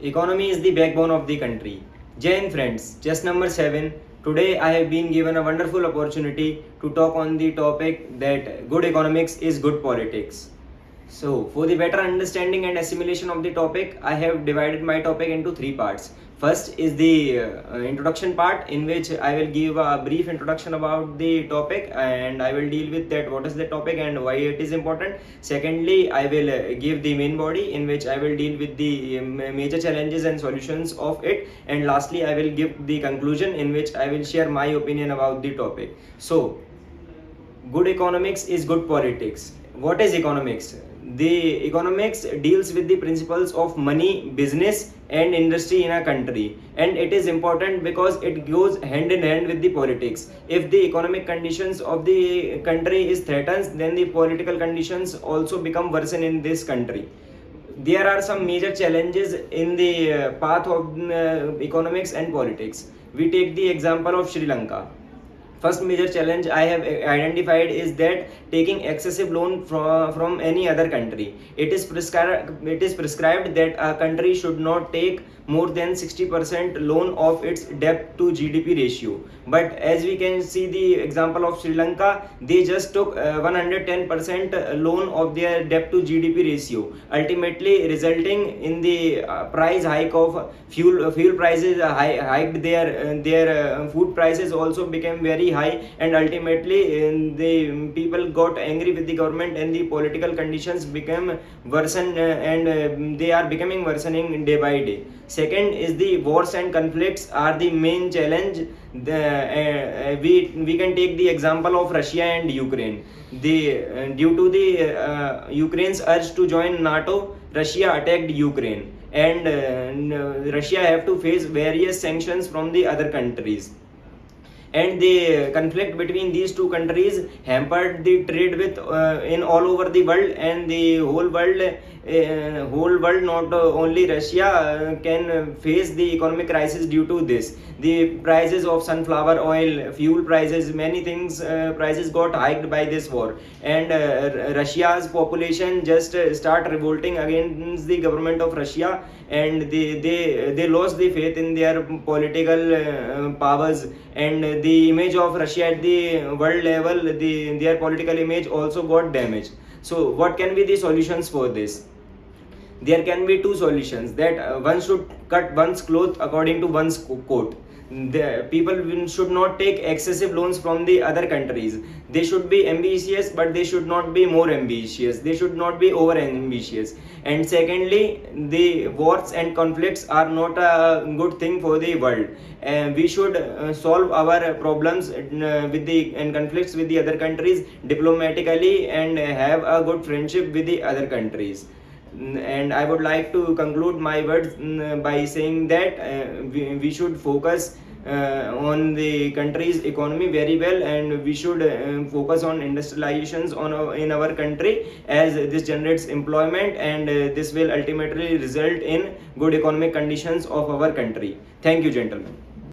Economy is the backbone of the country. Jai Hind friends, just number 7. Today I have been given a wonderful opportunity to talk on the topic that good economics is good politics. So, for the better understanding and assimilation of the topic, I have divided my topic into 3 parts. First is the introduction part, in which I will give a brief introduction about the topic and I will deal with that what is the topic and why it is important. Secondly, I will give the main body, in which I will deal with the major challenges and solutions of it. And lastly, I will give the conclusion, in which I will share my opinion about the topic. So, good economics is good politics. What is economics? The economics deals with the principles of money, business and industry in a country, and it is important because it goes hand in hand with the politics. If the economic conditions of the country is threatened, then the political conditions also become worsen in this country. There are some major challenges in the path of economics and politics. We take the example of Sri Lanka. First major challenge I have identified is that taking excessive loan from any other country. It is prescribed that a country should not take more than 60% loan of its debt to GDP ratio. But as we can see the example of Sri Lanka, they just took 110% loan of their debt to GDP ratio, ultimately resulting in the price hike of fuel prices hiked. Their food prices also became very high, and ultimately the people got angry with the government and the political conditions became worsen, and they are becoming worsening day by day. Second is the wars and conflicts are the main challenge. We can take the example of Russia and Ukraine. Due to the Ukraine's urge to join NATO, Russia attacked Ukraine, and Russia have to face various sanctions from the other countries. And the conflict between these two countries hampered the trade with in all over the world, and the whole world, not only Russia, can face the economic crisis due to this. The prices of sunflower oil, fuel prices, many things prices got hiked by this war, and Russia's population just start revolting against the government of Russia, and they lost the faith in their political powers, and the image of Russia at the world level, their political image also got damaged. So what can be the solutions for this? There can be two solutions, that one should cut one's cloth according to one's coat. The people should not take excessive loans from the other countries. They should be ambitious, but they should not be more ambitious. They should not be over ambitious. And secondly, the wars and conflicts are not a good thing for the world. And we should solve our problems with the and conflicts with the other countries diplomatically, and have a good friendship with the other countries. And I would like to conclude my words by saying that we should focus on the country's economy very well, and we should focus on industrializations in our country, as this generates employment, and this will ultimately result in good economic conditions of our country. Thank you, gentlemen.